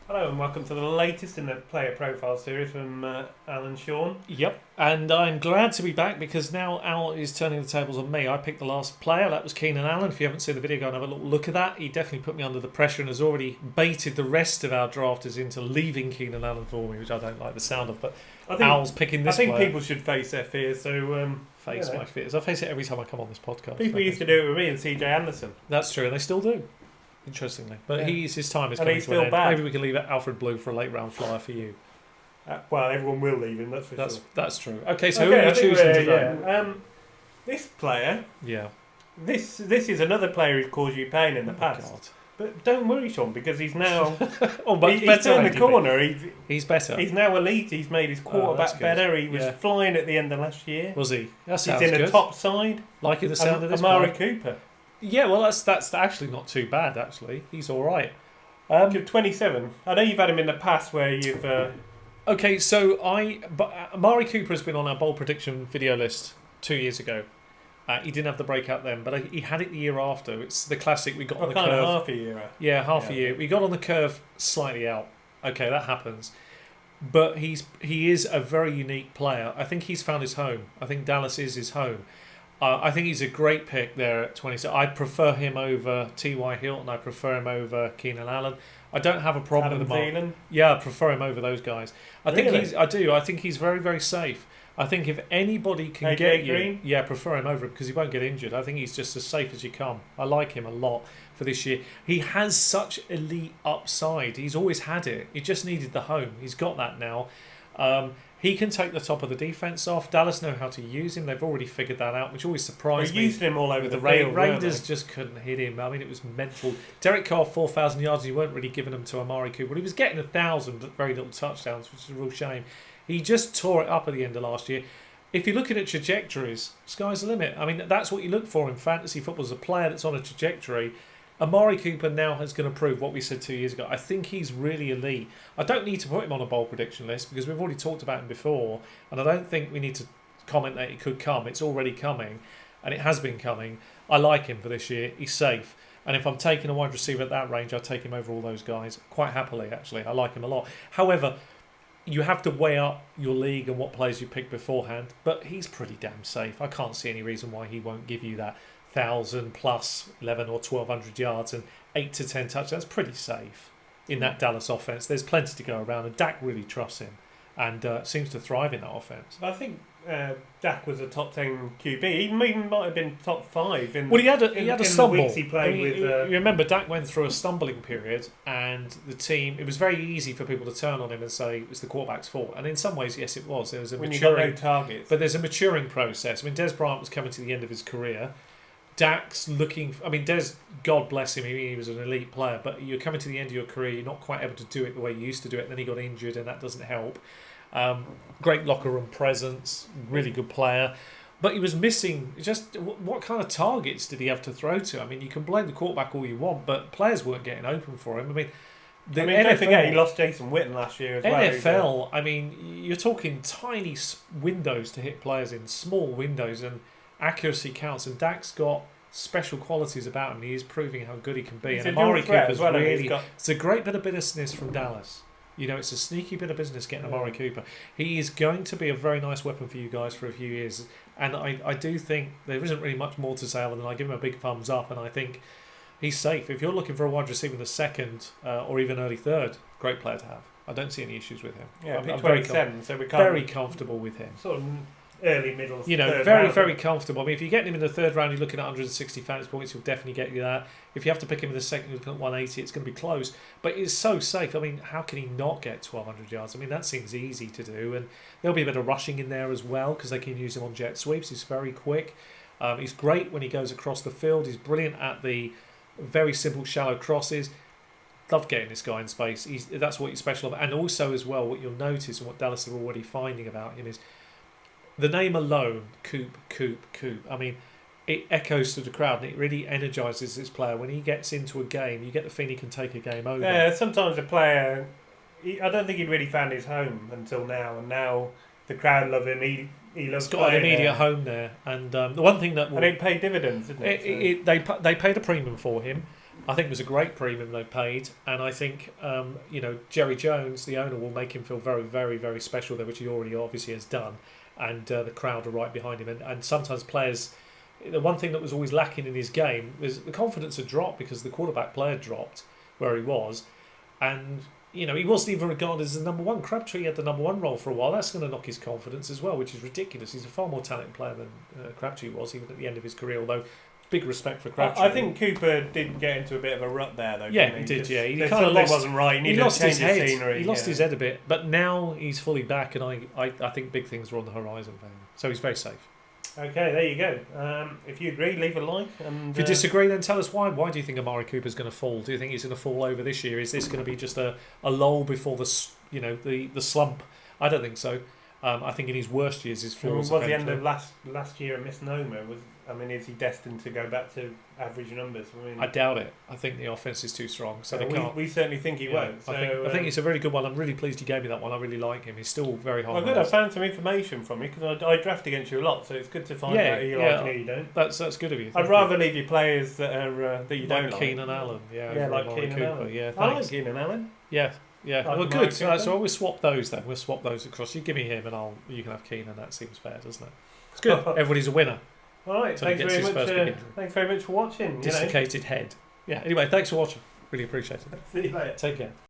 Hello and welcome to the latest in the player profile series from Alan Shawn. Yep, and I'm glad to be back because now Al is turning the tables on me. I picked the last player, that was Keenan Allen. If you haven't seen the video, go and have a little look at that. He definitely put me under the pressure and has already baited the rest of our drafters into leaving Keenan Allen for me, which I don't like the sound of, but Al's picking this player. People should face their fears, so... Face my fears. I face it every time I come on this podcast. People used to do it with me and CJ Anderson. That's true, and they still do. Interestingly, but his time is coming to an end. Bad. Maybe we can leave Alfred Blue for a late round flyer for you. Well, everyone will leave him. That's for sure. That's true. Okay, so who are you choosing today? Yeah. This player. Yeah. This is another player who's caused you pain in the past. God. But don't worry, Sean, because he's now. He's turned the corner. He's better. He's now elite. He's made his quarterback better. He was flying at the end of last year. Was he? That sounds good. He's in a top side. Liking the sound of this. Amari Cooper. Yeah, well, that's actually not too bad. Actually, he's all right. 27. I know you've had him in the past where you've. Okay, so Amari Cooper has been on our bold prediction video list 2 years ago. He didn't have the breakout then, but he had it the year after. It's the classic. We got on the curve. Half a year. Yeah, half a year. We got on the curve slightly out. Okay, that happens. But he is a very unique player. I think he's found his home. I think Dallas is his home. I think he's a great pick there at 20. So I prefer him over T.Y. Hilton. I prefer him over Keenan Allen. I don't have a problem with him. Yeah, I prefer him over those guys. I think he's very, very safe. I think if anybody can get Green? I prefer him over him because he won't get injured. I think he's just as safe as you come. I like him a lot for this year. He has such elite upside. He's always had it. He just needed the home. He's got that now. He can take the top of the defence off. Dallas know how to use him. They've already figured that out, which always surprised me. They used him all over the field. Raiders just couldn't hit him. I mean, it was mental. Derek Carr, 4,000 yards, and you weren't really giving them to Amari Cooper. He was getting 1,000, but very little touchdowns, which is a real shame. He just tore it up at the end of last year. If you're looking at trajectories, sky's the limit. I mean, that's what you look for in fantasy football, as a player that's on a trajectory. Amari Cooper now is going to prove what we said 2 years ago. I think he's really elite. I don't need to put him on a bold prediction list because we've already talked about him before, and I don't think we need to comment that it could come. It's already coming, and it has been coming. I like him for this year. He's safe. And if I'm taking a wide receiver at that range, I'd take him over all those guys quite happily, actually. I like him a lot. However, you have to weigh up your league and what players you pick beforehand, but he's pretty damn safe. I can't see any reason why he won't give you that 1,000 plus 11 or 1,200 yards and 8 to 10 touchdowns. That's pretty safe in that Dallas offense. There's plenty to go around, and Dak really trusts him and seems to thrive in that offense. I think Dak was a top 10 QB. He even might have been top 5. He had a stumble. The weeks he played with. You remember, Dak went through a stumbling period, and the team. It was very easy for people to turn on him and say it was the quarterback's fault. And in some ways, yes, it was. There was a maturing targets, but there's a maturing process. I mean, Des Bryant was coming to the end of his career. Dak's looking. I mean, Des, God bless him, he was an elite player. But you're coming to the end of your career. You're not quite able to do it the way you used to do it. Then he got injured, and that doesn't help. Great locker room presence, really good player, but he was missing just what kind of targets did he have to throw to? I mean, you can blame the quarterback all you want, but players weren't getting open for him. I mean, don't forget he lost Jason Witten last year as well. NFL, I mean, you're talking tiny windows to hit players in, small windows, and accuracy counts, and Dak's got special qualities about him, and he is proving how good he can be. And Amari Cooper's it's a great bit of business from Dallas. You know, it's a sneaky bit of business getting Amari Cooper. He is going to be a very nice weapon for you guys for a few years. And I do think there isn't really much more to say other than I give him a big thumbs up. And I think he's safe. If you're looking for a wide receiver in the second or even early third, great player to have. I don't see any issues with him. Yeah, I'm very comfortable with him. Sort of early, middle, very comfortable. I mean, if you're getting him in the third round, you're looking at 160 fantasy points, he'll definitely get you that. If you have to pick him in the second, you're looking at 180, it's going to be close. But it's so safe. I mean, how can he not get 1,200 yards? I mean, that seems easy to do. And there'll be a bit of rushing in there as well because they can use him on jet sweeps. He's very quick. He's great when he goes across the field. He's brilliant at the very simple, shallow crosses. Love getting this guy in space. That's what he's special of. And also as well, what you'll notice and what Dallas are already finding about him is the name alone, Coop. I mean, it echoes to the crowd and it really energises this player. When he gets into a game, you get the feeling he can take a game over. Yeah, sometimes a player, I don't think he'd really found his home until now, and now the crowd love him. He loves. He's got an immediate home there, and the one thing that will, and it paid dividends, didn't it? They paid a premium for him. I think it was a great premium they paid, and I think Jerry Jones, the owner, will make him feel very, very, very special there, which he already obviously has done, and the crowd are right behind him. And sometimes players, the one thing that was always lacking in his game was the confidence had dropped because the quarterback player dropped where he was, and he wasn't even regarded as the number one. Crabtree had the number one role for a while. That's going to knock his confidence as well, which is ridiculous. He's a far more talented player than Crabtree was, even at the end of his career, although big respect for Crabtree. I think Cooper did get into a bit of a rut there, though. Yeah, he did. Yeah, he kind of wasn't right. He lost his head. Scenery, he lost his head a bit, but now he's fully back, and I think big things are on the horizon for him. So he's very safe. Okay, there you go. If you agree, leave a like. And if you disagree, then tell us why. Why do you think Amari Cooper's going to fall? Do you think he's going to fall over this year? Is this going to be just a lull before the slump? I don't think so. I think in his worst years, his flaws. Was the end of last year a misnomer? Is he destined to go back to average numbers? I doubt it. I think the offense is too strong, so they can't. We certainly think he won't. So, I think it's a very good one. I'm really pleased you gave me that one. I really like him. He's still very hard. Well, good. I found some information from you because I draft against you a lot, so it's good to find out who you like and who you don't. That's good of you. I'd rather leave you players that are that you don't like. Keenan Allen. Like Keenan Allen. Yeah, I like Keenan Allen. Yeah. Yeah, well, good. So we'll swap those then. We'll swap those across. You give me him, and you can have Keenan. That seems fair, doesn't it? It's good. Everybody's a winner. All right. Thanks very much for watching. Dislocated head. Yeah. Anyway, thanks for watching. Really appreciate it. See you later. Take care.